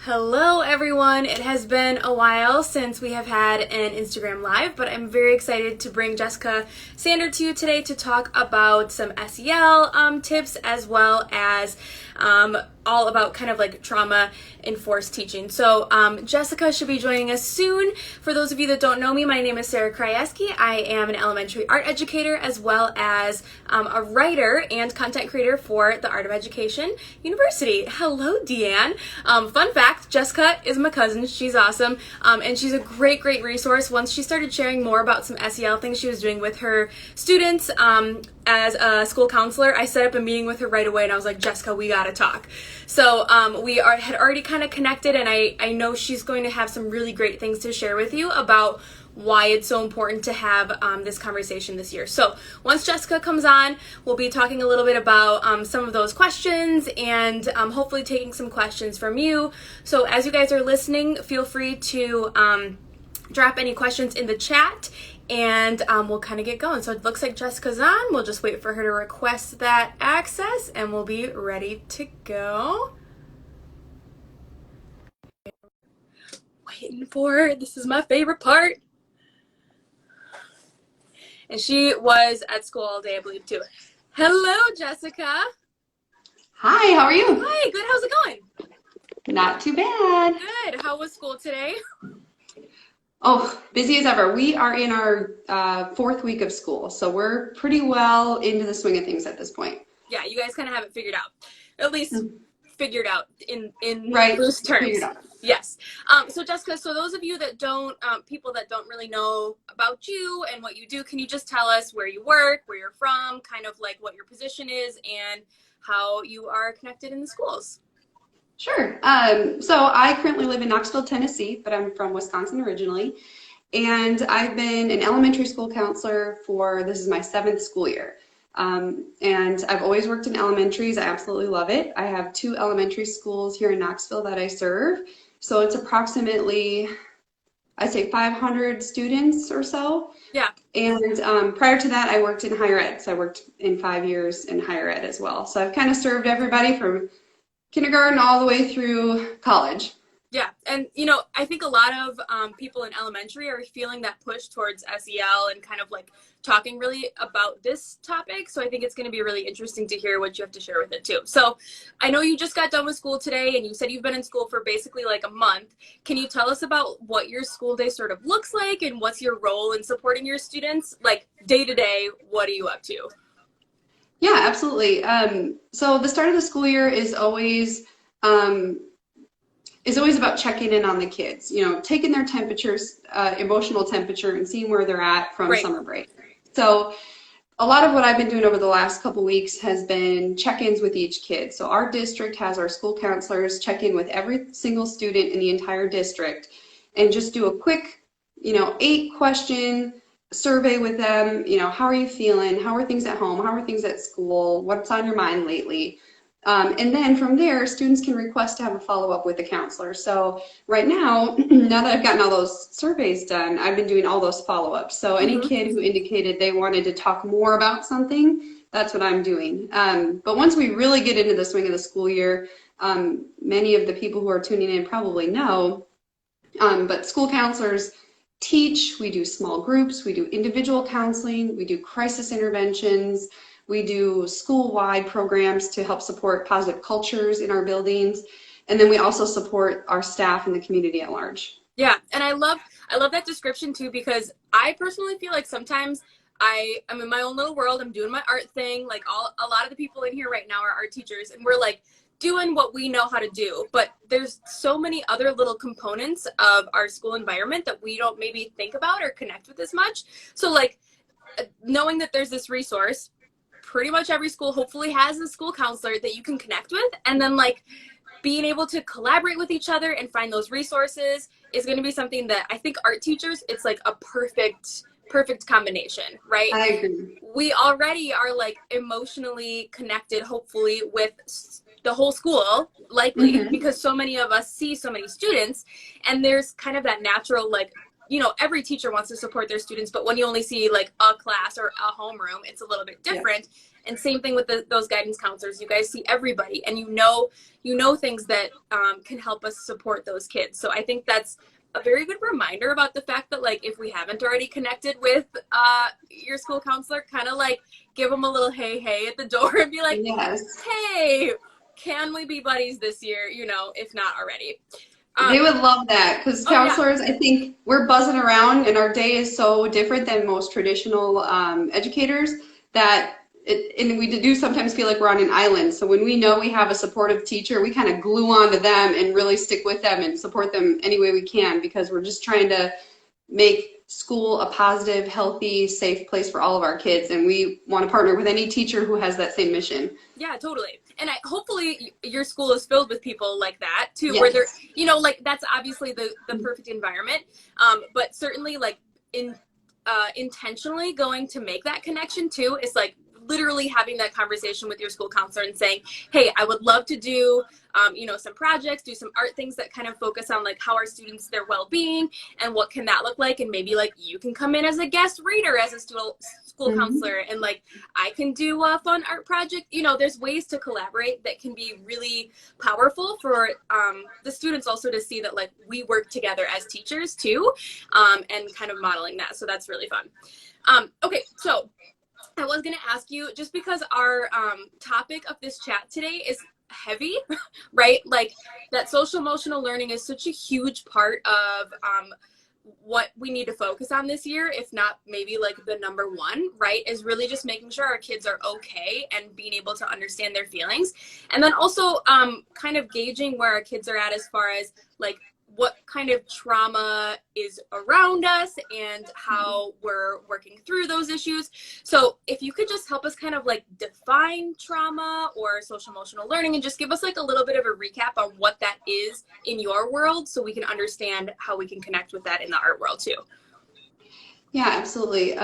Hello everyone! It has been a while since we have had an Instagram Live, but I'm very excited to bring Jessica Sander to you today to talk about some SEL tips as well as all about kind of like trauma-enforced teaching. So Jessica should be joining us soon. For those of you that don't know me, my name is Sarah Krajewski. I am an elementary art educator as well as a writer and content creator for the Art of Education University. Hello, Deanne. Fun fact, Jessica is my cousin. She's awesome, and she's a great resource. Once she started sharing more about some SEL things she was doing with her students as a school counselor, I set up a meeting with her right away, and I was like, Jessica, we gotta talk. So had already kind of connected, and I know she's going to have some really great things to share with you about why it's so important to have this conversation this year. So once Jessica comes on, we'll be talking a little bit about some of those questions and hopefully taking some questions from you. So as you guys are listening, feel free to drop any questions in the chat, and we'll kind of get going. So it looks like Jessica's on. We'll just wait for her to request that access, and we'll be ready to go. Waiting for her. This is my favorite part. And she was at school all day, I believe, too. Hello, Jessica. Hi, how are you? Hi, good. How's it going? Not too bad. Good. How was school today? Oh, busy as ever. We are in our fourth week of school, so we're pretty well into the swing of things at this point. Yeah, you guys kind of have it figured out. At least figured out in right. loose terms. Figured out. Yes. So Jessica, so those of you that don't, people that don't really know about you and what you do, can you just tell us where you work, where you're from, kind of like what your position is, and how you are connected in the schools? Sure. So I currently live in Knoxville, Tennessee, but I'm from Wisconsin originally. And I've been an elementary school counselor this is my 7th school year. And I've always worked in elementaries. I absolutely love it. I have 2 elementary schools here in Knoxville that I serve. So it's approximately, I'd say 500 students or so. Yeah. And prior to that, I worked in higher ed. So I worked in 5 years in higher ed as well. So I've kind of served everybody from kindergarten all the way through college. Yeah, and you know, I think a lot of people in elementary are feeling that push towards SEL and kind of like talking really about this topic. So I think it's going to be really interesting to hear what you have to share with it too. So I know you just got done with school today, and you said you've been in school for basically like a month. Can you tell us about what your school day sort of looks like, and what's your role in supporting your students? Like day to day, what are you up to? Yeah, absolutely. So the start of the school year is always about checking in on the kids, you know, taking their temperatures, emotional temperature, and seeing where they're at from summer break. So a lot of what I've been doing over the last couple weeks has been check-ins with each kid. So our district has our school counselors check in with every single student in the entire district and just do a quick, 8-question survey with them. You know, how are you feeling? How are things at home? How are things at school? What's on your mind lately? And then from there, students can request to have a follow-up with the counselor. So right now, now that I've gotten all those surveys done, I've been doing all those follow-ups. So any kid who indicated they wanted to talk more about something, that's what I'm doing. But once we really get into the swing of the school year, many of the people who are tuning in probably know, but school counselors teach, we do small groups, we do individual counseling, we do crisis interventions, we do school-wide programs to help support positive cultures in our buildings, and then we also support our staff and the community at large. Yeah, and I love that description too, because I personally feel like sometimes I'm in my own little world. I'm doing my art thing. Like a lot of the people in here right now are art teachers, and we're like doing what we know how to do. But there's so many other little components of our school environment that we don't maybe think about or connect with as much. So like knowing that there's this resource, pretty much every school hopefully has a school counselor that you can connect with, and then like being able to collaborate with each other and find those resources is going to be something that I think art teachers, it's like a perfect combination, right? I agree. We already are like emotionally connected, hopefully, with the whole school, likely, because so many of us see so many students, and there's kind of that natural like, you know, every teacher wants to support their students, but when you only see like a class or a homeroom, it's a little bit different. And same thing with those guidance counselors. You guys see everybody, and you know things that can help us support those kids. So I think that's a very good reminder about the fact that, like, if we haven't already connected with your school counselor, kind of like give them a little hey at the door and be like, Yes. hey, can we be buddies this year? You know, if not already. They would love that because counselors, yeah. I think we're buzzing around and our day is so different than most traditional educators that and we do sometimes feel like we're on an island. So when we know we have a supportive teacher, we kind of glue on to them and really stick with them and support them any way we can because we're just trying to make school a positive, healthy, safe place for all of our kids. And we want to partner with any teacher who has that same mission. Yeah, totally. And hopefully your school is filled with people like that too, Yes. where they're, you know, like that's obviously the perfect environment. But certainly like intentionally going to make that connection too is like literally having that conversation with your school counselor and saying, hey, I would love to do, you know, some projects, do some art things that kind of focus on like how our students, their well-being and what can that look like. And maybe like you can come in as a guest reader as a school counselor and like I can do a fun art project. You know, there's ways to collaborate that can be really powerful for the students also to see that like we work together as teachers too, and kind of modeling that. So that's really fun. Okay, so I was going to ask you, just because our topic of this chat today is heavy, right? Like that social emotional learning is such a huge part of what we need to focus on this year, if not maybe like the number one, right? Is really just making sure our kids are okay and being able to understand their feelings. And then also kind of gauging where our kids are at as far as like what kind of trauma is around us and how we're working through those issues. So if you could just help us kind of like define trauma or social emotional learning and just give us like a little bit of a recap on what that is in your world so we can understand how we can connect with that in the art world too. Yeah, absolutely.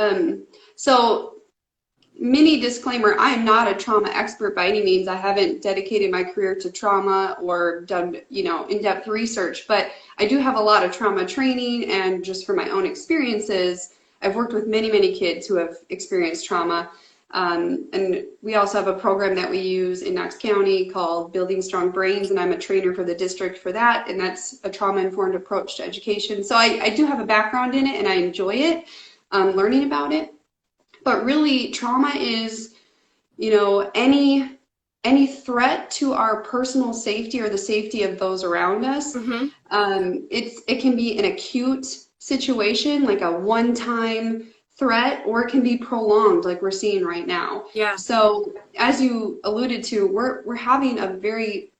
So mini disclaimer, I am not a trauma expert by any means. I haven't dedicated my career to trauma or done, you know, in-depth research, but I do have a lot of trauma training and just from my own experiences, I've worked with many kids who have experienced trauma. And we also have a program that we use in Knox County called Building Strong Brains, and I'm a trainer for the district for that, and that's a trauma-informed approach to education. So I do have a background in it, and I enjoy it, learning about it. But really, trauma is, you know, any threat to our personal safety or the safety of those around us. Mm-hmm. It can be an acute situation, like a one-time threat, or it can be prolonged, like we're seeing right now. Yeah. So, as you alluded to, we're having a very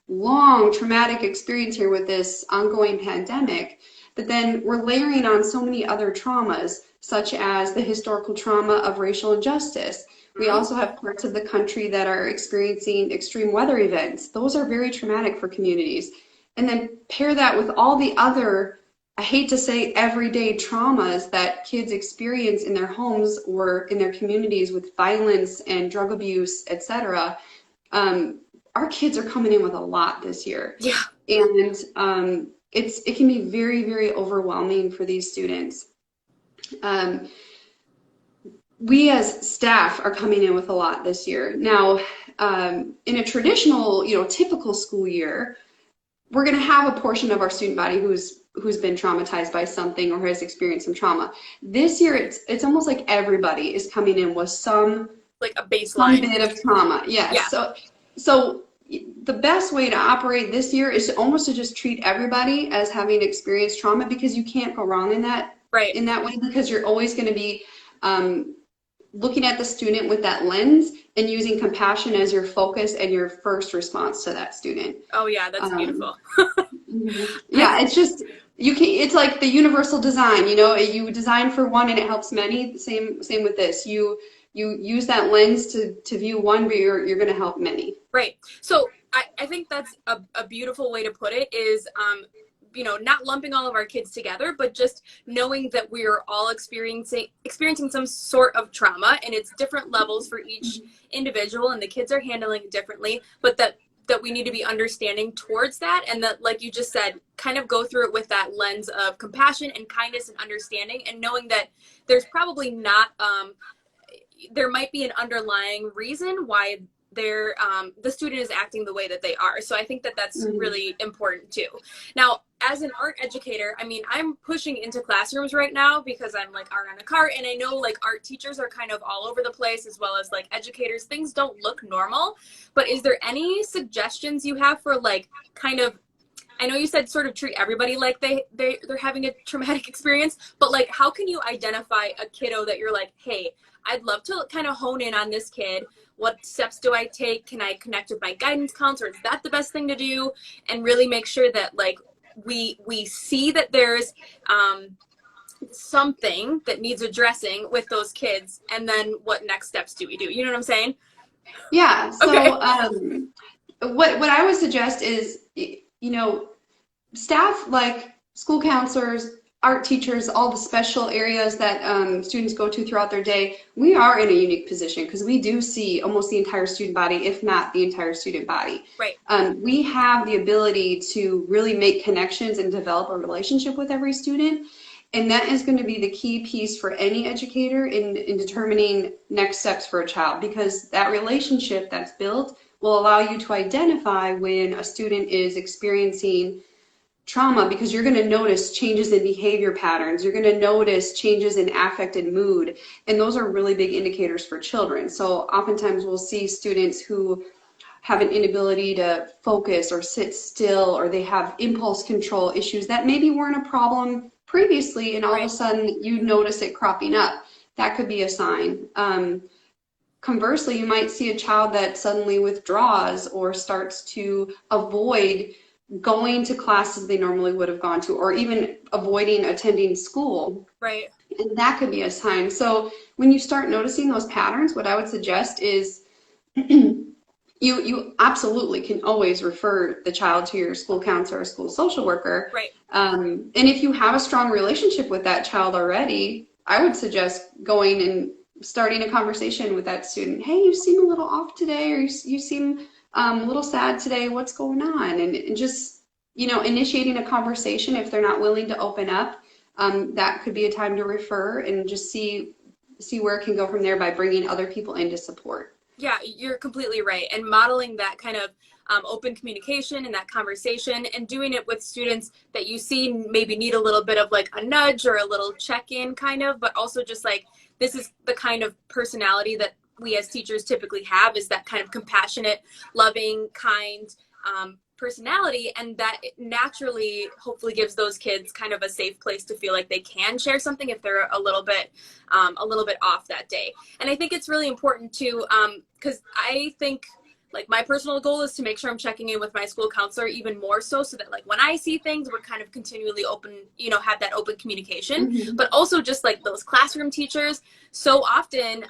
long traumatic experience here with this ongoing pandemic. But then we're layering on so many other traumas, such as the historical trauma of racial injustice. We also have parts of the country that are experiencing extreme weather events. Those are very traumatic for communities. And then pair that with all the other, I hate to say, everyday traumas that kids experience in their homes or in their communities with violence and drug abuse, etc. Our kids are coming in with a lot this year. Yeah. And it can be very overwhelming for these students. We as staff are coming in with a lot this year. Now, in a traditional, you know, typical school year, we're going to have a portion of our student body who's been traumatized by something or has experienced some trauma. This year, it's almost like everybody is coming in with some like a baseline bit of trauma. Yes. Yeah. So the best way to operate this year is almost to just treat everybody as having experienced trauma, because you can't go wrong in that way, because you're always going to be looking at the student with that lens and using compassion as your focus and your first response to that student. Oh yeah, that's beautiful. Yeah, it's just it's like the universal design, you know, you design for one and it helps many. Same with this. You use that lens to view one, but you're going to help many. Right. So I think that's a beautiful way to put it is, you know, not lumping all of our kids together, but just knowing that we are all experiencing some sort of trauma, and it's different levels for each individual, and the kids are handling it differently, but that we need to be understanding towards that, and that, like you just said, kind of go through it with that lens of compassion and kindness and understanding, and knowing that there's probably not there might be an underlying reason why the student is acting the way that they are. So I think that that's really important too. Now, as an art educator, I mean, I'm pushing into classrooms right now because I'm like art on a cart, and I know like art teachers are kind of all over the place, as well as like educators. Things don't look normal, but is there any suggestions you have for like kind of, I know you said sort of treat everybody like they're having a traumatic experience, but like how can you identify a kiddo that you're like, hey, I'd love to kind of hone in on this kid. What steps do I take? Can I connect with my guidance counselor? Is that the best thing to do? And really make sure that like we see that there's something that needs addressing with those kids, and then what next steps do we do? You know what I'm saying? Yeah. So Okay. what I would suggest is, staff like school counselors, art teachers, all the special areas that students go to throughout their day, we are in a unique position because we do see almost the entire student body, if not the entire student body. Right. We have the ability to really make connections and develop a relationship with every student. And that is going to be the key piece for any educator in determining next steps for a child, because that relationship that's built will allow you to identify when a student is experiencing trauma, because you're going to notice changes in behavior patterns. You're going to notice changes in affect and mood. And those are really big indicators for children. So oftentimes we'll see students who have an inability to focus or sit still, or they have impulse control issues that maybe weren't a problem previously, and all of a sudden you notice it cropping up. That could be a sign. Conversely, you might see a child that suddenly withdraws or starts to avoid going to classes they normally would have gone to, or even avoiding attending school. Right. And that could be a sign. So when you start noticing those patterns, what I would suggest is you absolutely can always refer the child to your school counselor or school social worker. Right. And if you have a strong relationship with that child already, I would suggest going and starting a conversation with that student. Hey, you seem a little off today, or you seem a little sad today. What's going on? And just, initiating a conversation. If they're not willing to open up, that could be a time to refer and just see where it can go from there by bringing other people in to support. Yeah, you're completely right. And modeling that kind of open communication and that conversation, and doing it with students that you see maybe need a little bit of like a nudge or a little check-in kind of, but also just like, this is the kind of personality that we as teachers typically have, is that kind of compassionate, loving, kind personality, and that naturally hopefully gives those kids kind of a safe place to feel like they can share something if they're a little bit off that day. And I think it's really important too, because I think like my personal goal is to make sure I'm checking in with my school counselor even more so that like when I see things, we're kind of continually open, have that open communication, but also just like those classroom teachers. So often,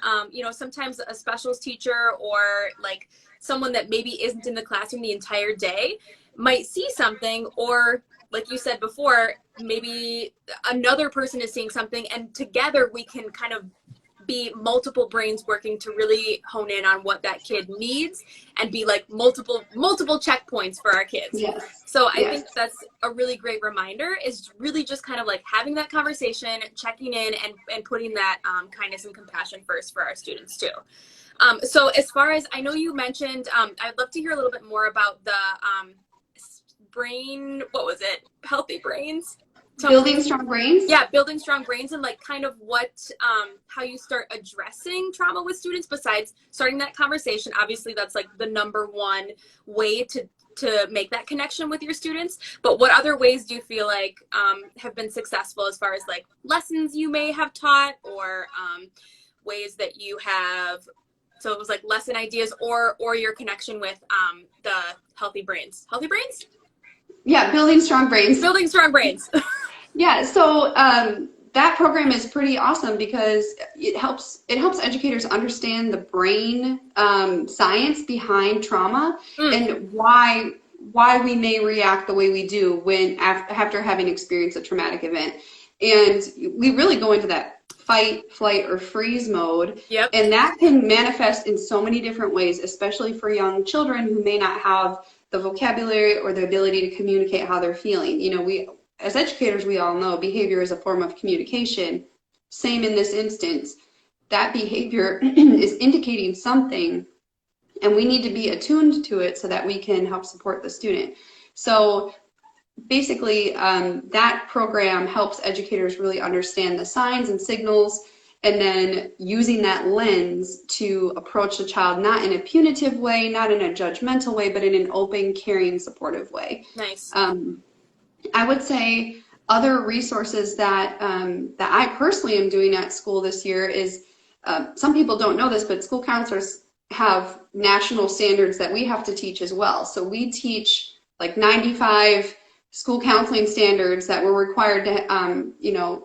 sometimes a specials teacher or like someone that maybe isn't in the classroom the entire day might see something, or like you said before, maybe another person is seeing something, and together we can kind of be multiple brains working to really hone in on what that kid needs and be like multiple checkpoints for our kids. Yes. So I think that's a really great reminder, is really just kind of like having that conversation, checking in, and putting that kindness and compassion first for our students too. So as far as, I know you mentioned, I'd love to hear a little bit more about the brain, what was it? Healthy brains? Building strong brains? Yeah, building strong brains, and like kind of what, how you start addressing trauma with students besides starting that conversation. Obviously, that's like the number one way to make that connection with your students. But what other ways do you feel like have been successful as far as like lessons you may have taught, or ways that you have, so it was like lesson ideas or your connection with the healthy brains? Healthy brains? Yeah, building strong brains. Building strong brains. Yeah, so that program is pretty awesome because it helps educators understand the brain science behind trauma and why we may react the way we do when after having experienced a traumatic event. And we really go into that fight, flight, or freeze mode. Yep. And that can manifest in so many different ways, especially for young children who may not have the vocabulary or the ability to communicate how they're feeling. We, as educators, we all know behavior is a form of communication. Same in this instance. that behavior is indicating something, and we need to be attuned to it so that we can help support the student. So basically, that program helps educators really understand the signs and signals, and then using that lens to approach the child, not in a punitive way, not in a judgmental way, but in an open, caring, supportive way. Nice. I would say other resources that that I personally am doing at school this year is, some people don't know this, but school counselors have national standards that we have to teach as well. So we teach like 95 school counseling standards that we're required to,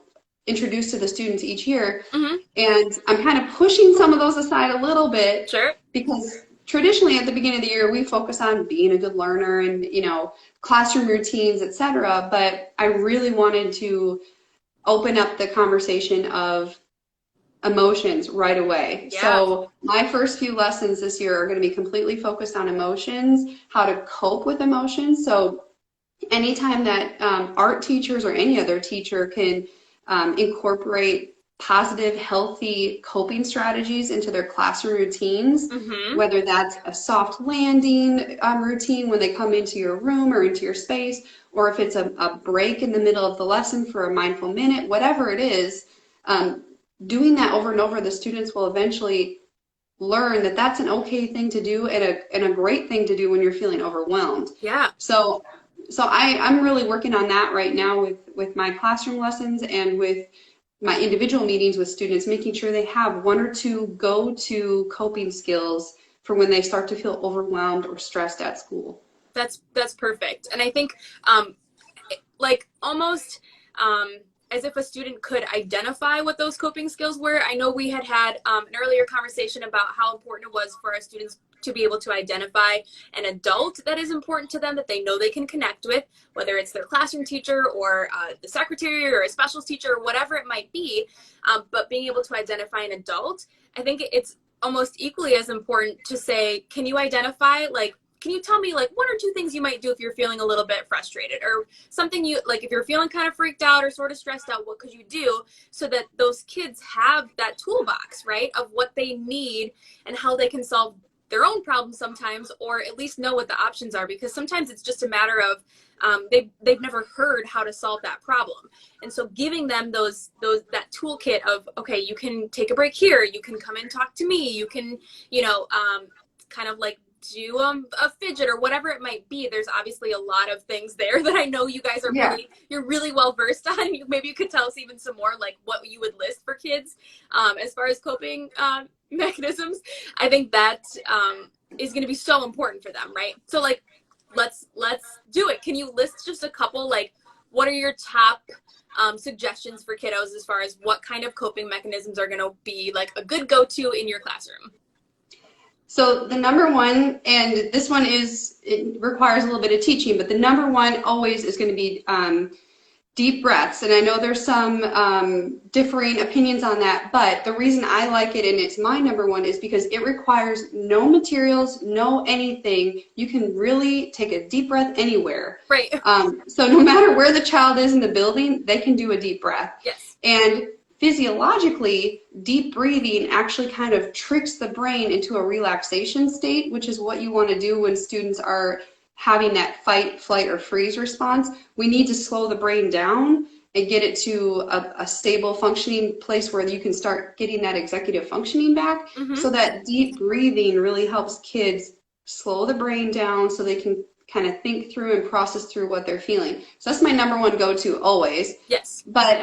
introduce to the students each year. Mm-hmm. And I'm kind of pushing some of those aside a little bit, Sure. because traditionally at the beginning of the year we focus on being a good learner and classroom routines, etc. But I really wanted to open up the conversation of emotions right away. Yeah. So my first few lessons this year are going to be completely focused on emotions, how to cope with emotions. So anytime that art teachers or any other teacher can incorporate positive, healthy coping strategies into their classroom routines, Mm-hmm. whether that's a soft landing routine when they come into your room or into your space, or if it's a break in the middle of the lesson for a mindful minute, whatever it is, doing that over and over, the students will eventually learn that that's an okay thing to do, and a great thing to do when you're feeling overwhelmed. Yeah. So I'm really working on that right now with my classroom lessons and with my individual meetings with students, making sure they have one or two go-to coping skills for when they start to feel overwhelmed or stressed at school. That's perfect. And I think almost as if a student could identify what those coping skills were. I know we had an earlier conversation about how important it was for our students to be able to identify an adult that is important to them, that they know they can connect with, whether it's their classroom teacher or the secretary or a specials teacher or whatever it might be. But being able to identify an adult, I think it's almost equally as important to say, can you identify, can you tell me one or two things you might do if you're feeling a little bit frustrated, or something if you're feeling kind of freaked out or sort of stressed out, what could you do, so that those kids have that toolbox, right, of what they need and how they can solve their own problems sometimes, or at least know what the options are, because sometimes it's just a matter of they've never heard how to solve that problem. And so giving them that toolkit of, okay, you can take a break here, you can come and talk to me, you can kind of do a fidget or whatever it might be. There's obviously a lot of things there that I know you guys are you're really well versed on. Maybe you could tell us even some more, what you would list for kids as far as coping mechanisms. I think that is going to be so important for them, right? So let's do it. Can you list just a couple, what are your top suggestions for kiddos as far as what kind of coping mechanisms are going to be a good go-to in your classroom? So the number one, and this one it requires a little bit of teaching, but the number one always is going to be deep breaths. And I know there's some differing opinions on that, but the reason I like it, and it's my number one, is because it requires no materials, no anything. You can really take a deep breath anywhere. Right. So no matter where the child is in the building, they can do a deep breath. Yes. And physiologically, deep breathing actually kind of tricks the brain into a relaxation state, which is what you want to do when students are having that fight, flight, or freeze response. We need to slow the brain down and get it to a stable functioning place where you can start getting that executive functioning back. Mm-hmm. So that deep breathing really helps kids slow the brain down so they can kind of think through and process through what they're feeling. So that's my number one go-to always. Yes. But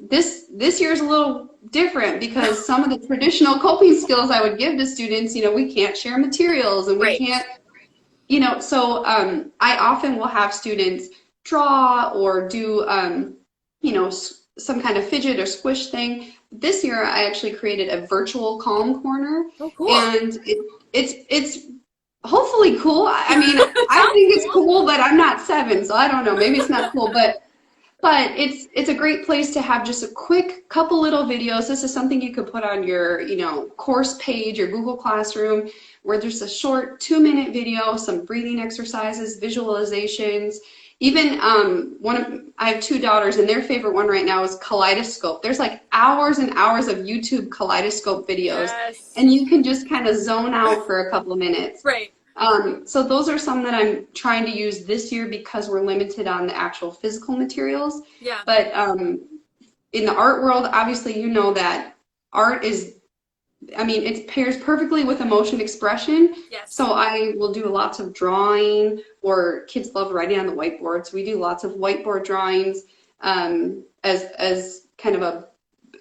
this year's a little different, because some of the traditional coping skills I would give to students, we can't share materials, and we can't, so I often will have students draw or do, some kind of fidget or squish thing. This year I actually created a virtual calm corner. Oh, cool. And it's hopefully cool. I mean, I think it's cool, but I'm not 7, so I don't know. Maybe it's not cool, but it's a great place to have just a quick couple little videos. This is something you could put on your, course page or Google Classroom, where there's a short 2-minute video, some breathing exercises, visualizations, even I have two daughters, and their favorite one right now is kaleidoscope. There's like hours and hours of YouTube kaleidoscope videos, Yes. and you can just kind of zone out for a couple of minutes. Right. So those are some that I'm trying to use this year because we're limited on the actual physical materials. Yeah. But in the art world, obviously, you know that art is, I mean, it pairs perfectly with emotion expression. Yes. So I will do lots of drawing, or kids love writing on the whiteboard. So we do lots of whiteboard drawings as kind of a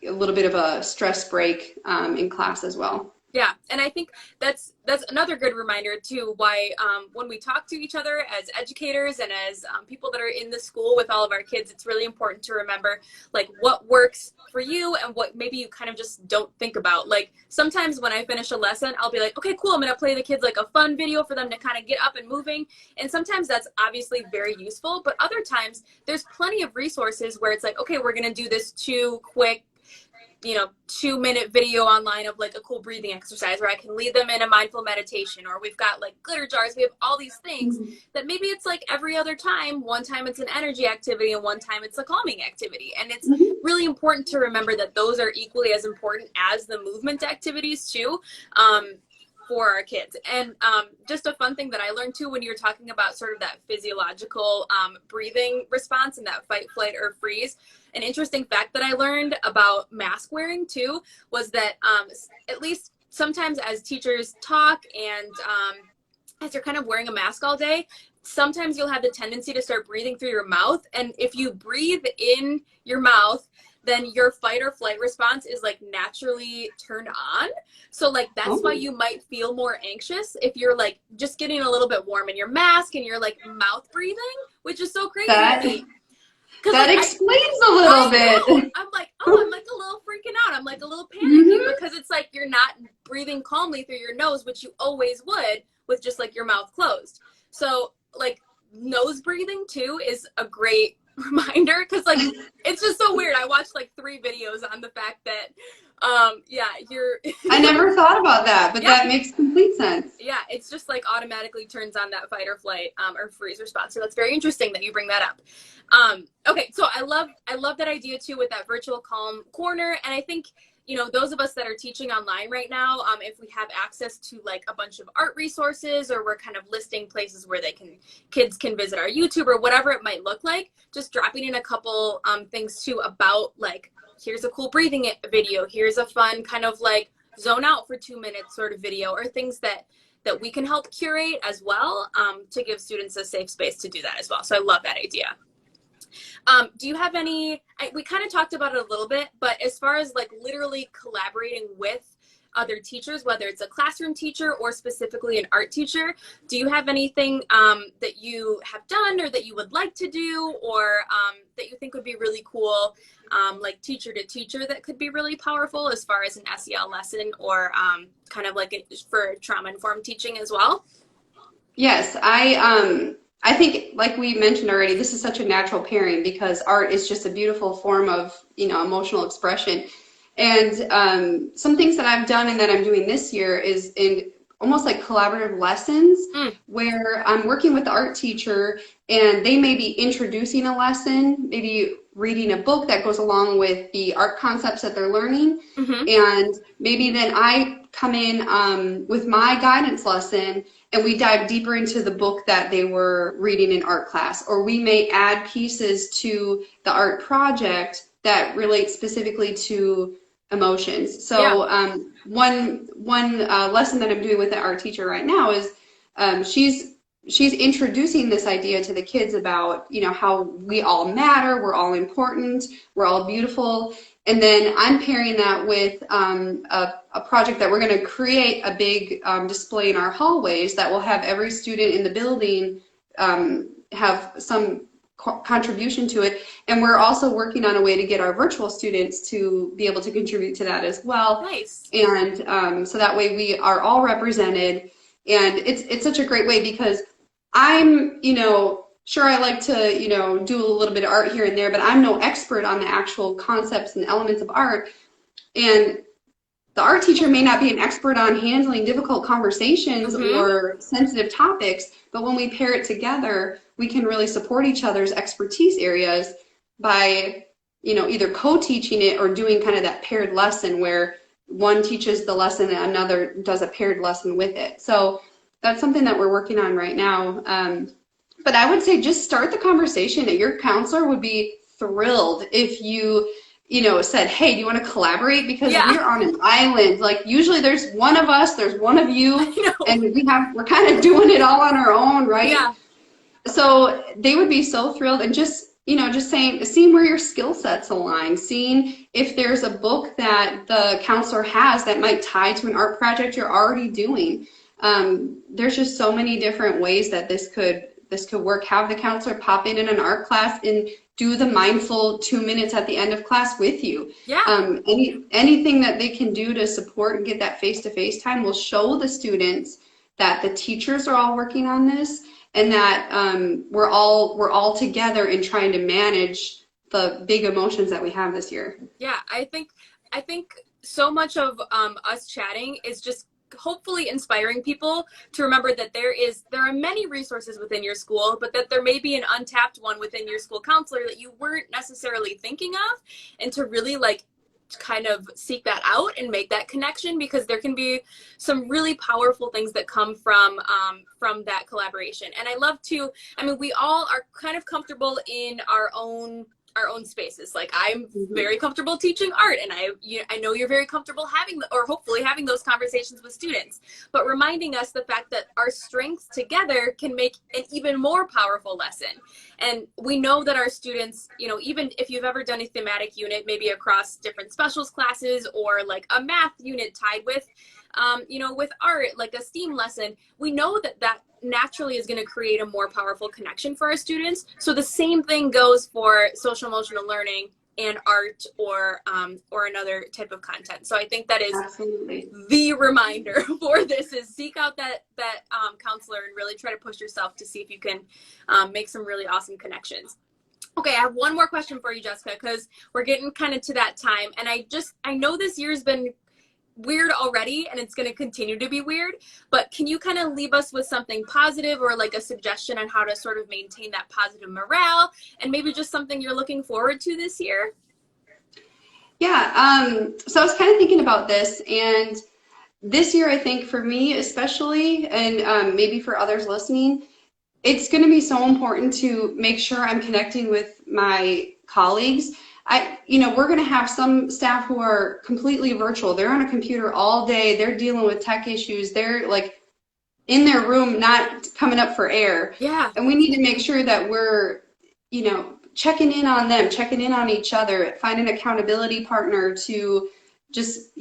little bit of a stress break in class as well. Yeah, and I think that's another good reminder too, why when we talk to each other as educators and as people that are in the school with all of our kids, it's really important to remember like what works for you and what maybe you kind of just don't think about. Like sometimes when I finish a lesson, I'll be like, okay, cool, I'm gonna play the kids like a fun video for them to kind of get up and moving. And sometimes that's obviously very useful, but other times there's plenty of resources where it's like, okay, we're gonna do this too quick, 2-minute video online of like a cool breathing exercise where I can lead them in a mindful meditation, or we've got like glitter jars. We have all these things that maybe it's like every other time. One time it's an energy activity and one time it's a calming activity. And it's really important to remember that those are equally as important as the movement activities too. For our kids. And just a fun thing that I learned too, when you were talking about sort of that physiological breathing response and that fight, flight, or freeze, an interesting fact that I learned about mask wearing too was that at least sometimes as teachers talk and as you're kind of wearing a mask all day, sometimes you'll have the tendency to start breathing through your mouth. And if you breathe in your mouth, then your fight or flight response is like naturally turned on. So like that's why you might feel more anxious if you're like just getting a little bit warm in your mask and you're like mouth breathing, which is so crazy to me. That explains a little bit. I'm like, oh, I'm like a little freaking out. I'm like a little panicky because it's like you're not breathing calmly through your nose, which you always would with just like your mouth closed. So like nose breathing too is a great reminder, because like it's just so weird. I watched like 3 videos on the fact that you're I never thought about that, but that makes complete sense. Yeah, it's just like automatically turns on that fight or flight or freeze response. So that's very interesting that you bring that up. Okay, so I love that idea too with that virtual calm corner. And I think those of us that are teaching online right now, if we have access to like a bunch of art resources, or we're kind of listing places where kids can visit our YouTube or whatever it might look like, just dropping in a couple things too about like, here's a cool breathing video, here's a fun kind of like zone out for 2 minutes sort of video, or things that we can help curate as well, to give students a safe space to do that as well. So I love that idea. Do you have any, we kind of talked about it a little bit, but as far as like literally collaborating with other teachers, whether it's a classroom teacher or specifically an art teacher, do you have anything that you have done or that you would like to do, or that you think would be really cool, like teacher to teacher, that could be really powerful as far as an SEL lesson, or kind of like for trauma-informed teaching as well? Yes, I think, like we mentioned already, this is such a natural pairing because art is just a beautiful form of, emotional expression. And some things that I've done and that I'm doing this year is in almost like collaborative lessons where I'm working with the art teacher and they may be introducing a lesson, maybe reading a book that goes along with the art concepts that they're learning. And maybe then I come in with my guidance lesson and we dive deeper into the book that they were reading in art class. Or we may add pieces to the art project that relate specifically to emotions. So one lesson that I'm doing with the art teacher right now is she's introducing this idea to the kids about, how we all matter, we're all important, we're all beautiful. And then I'm pairing that with a project that we're going to create a big display in our hallways that will have every student in the building have some contribution to it. And we're also working on a way to get our virtual students to be able to contribute to that as well. Nice. And so that way we are all represented. And it's such a great way because I'm, sure, I like to, do a little bit of art here and there, but I'm no expert on the actual concepts and elements of art. And the art teacher may not be an expert on handling difficult conversations or sensitive topics, but when we pair it together, we can really support each other's expertise areas by, either co-teaching it or doing kind of that paired lesson where one teaches the lesson and another does a paired lesson with it. So that's something that we're working on right now. But I would say just start the conversation. Your counselor would be thrilled if you said, hey, do you want to collaborate? Because we're on an island. Like usually there's one of us, there's one of you, and we're kind of doing it all on our own, right? Yeah. So they would be so thrilled, and just seeing where your skill sets align, seeing if there's a book that the counselor has that might tie to an art project you're already doing. There's just so many different ways that this could work. Have the counselor pop in an art class and do the mindful 2 minutes at the end of class with you. Yeah. Anything that they can do to support and get that face-to-face time will show the students that the teachers are all working on this, and that we're all together in trying to manage the big emotions that we have this year. Yeah, I think so much of us chatting is just hopefully inspiring people to remember that there are many resources within your school, but that there may be an untapped one within your school counselor that you weren't necessarily thinking of, and to really kind of seek that out and make that connection, because there can be some really powerful things that come from that collaboration. And I love to, we all are kind of comfortable in our own spaces. Like I'm very comfortable teaching art, and I know you're very comfortable hopefully having those conversations with students, but reminding us the fact that our strengths together can make an even more powerful lesson. And we know that our students, even if you've ever done a thematic unit, maybe across different specials classes, or like a math unit tied with, with art, like a STEAM lesson, we know that naturally is going to create a more powerful connection for our students. So the same thing goes for social emotional learning and art, or another type of content. So I think that is Absolutely the reminder for this, is seek out that counselor and really try to push yourself to see if you can make some really awesome connections. Okay, I have one more question for you, Jessica, because we're getting kind of to that time. And I know this year's been weird already, and it's going to continue to be weird, but can you kind of leave us with something positive, or like a suggestion on how to sort of maintain that positive morale, and maybe just something you're looking forward to this year? Yeah, so I was kind of thinking about this, and this year I think for me especially, and maybe for others listening, it's going to be so important to make sure I'm connecting with my colleagues. We're going to have some staff who are completely virtual. They're on a computer all day. They're dealing with tech issues. They're like in their room, not coming up for air. Yeah. And we need to make sure that we're, checking in on them, checking in on each other, find an accountability partner to just,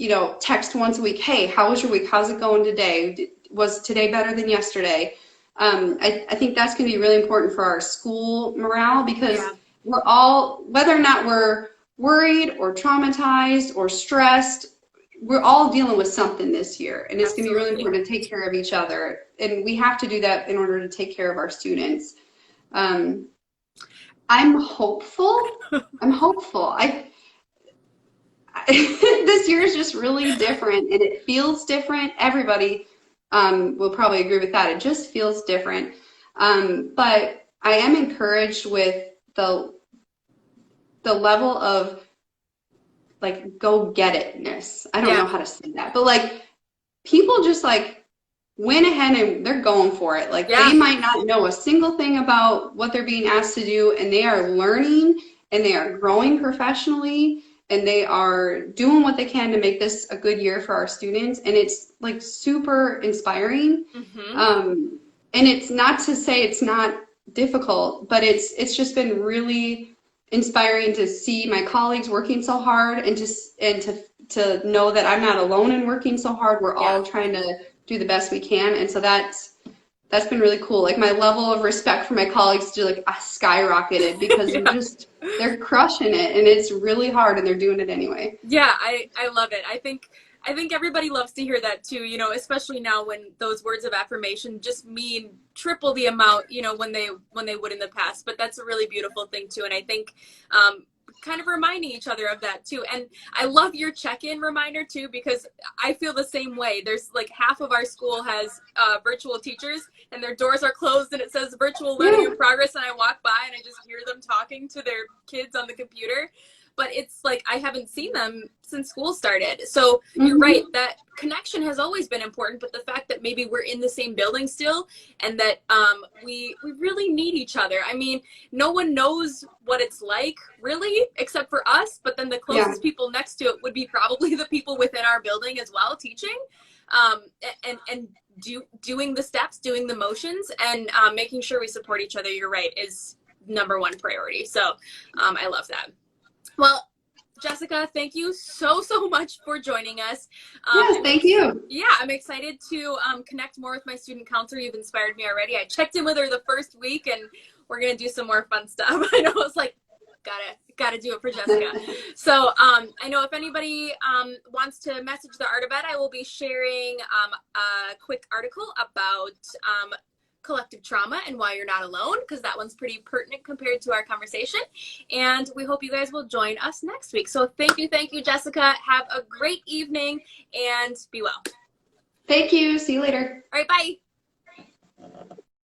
text once a week. Hey, how was your week? How's it going today? Was today better than yesterday? I think that's going to be really important for our school morale, because we're all, whether or not we're worried or traumatized or stressed, we're all dealing with something this year, and it's going to be really important to take care of each other, and we have to do that in order to take care of our students. I'm hopeful. This year is just really different, and it feels different. Everybody will probably agree with that. It just feels different. But I am encouraged with the level of like go get itness. I don't know how to say that, but like people just like went ahead and they're going for it. Like they might not know a single thing about what they're being asked to do, and they are learning and they are growing professionally, and they are doing what they can to make this a good year for our students. And it's like super inspiring. And it's not to say it's not difficult, but it's just been really inspiring to see my colleagues working so hard, and to know that I'm not alone in working so hard. We're all trying to do the best we can, and so that's been really cool. Like my level of respect for my colleagues just like skyrocketed, because they're crushing it, and it's really hard, and they're doing it anyway. Yeah, I love it. I think everybody loves to hear that too, especially now when those words of affirmation just mean triple the amount, when they would in the past. But that's a really beautiful thing too. And I think kind of reminding each other of that too. And I love your check-in reminder too, because I feel the same way. There's like half of our school has virtual teachers and their doors are closed and it says virtual learning in progress, and I walk by and I just hear them talking to their kids on the computer. But it's like I haven't seen them since school started. So you're right, that connection has always been important, but the fact that maybe we're in the same building still, and that we really need each other. I mean, no one knows what it's like really except for us, but then the closest people next to it would be probably the people within our building as well, teaching, and doing the steps, doing the motions, and making sure we support each other, you're right, is #1 priority. So I love that. Well, Jessica, thank you so much for joining us. Yes, thank you. Yeah, I'm excited to connect more with my student counselor. You've inspired me already. I checked in with her the first week, and we're gonna do some more fun stuff. I know, it's like gotta do it for Jessica. So I know if anybody wants to message the Art of Ed, I will be sharing a quick article about collective trauma and why you're not alone, because that one's pretty pertinent compared to our conversation. And we hope you guys will join us next week. So thank you, Jessica. Have a great evening and be well. Thank you. See you later. All right, bye.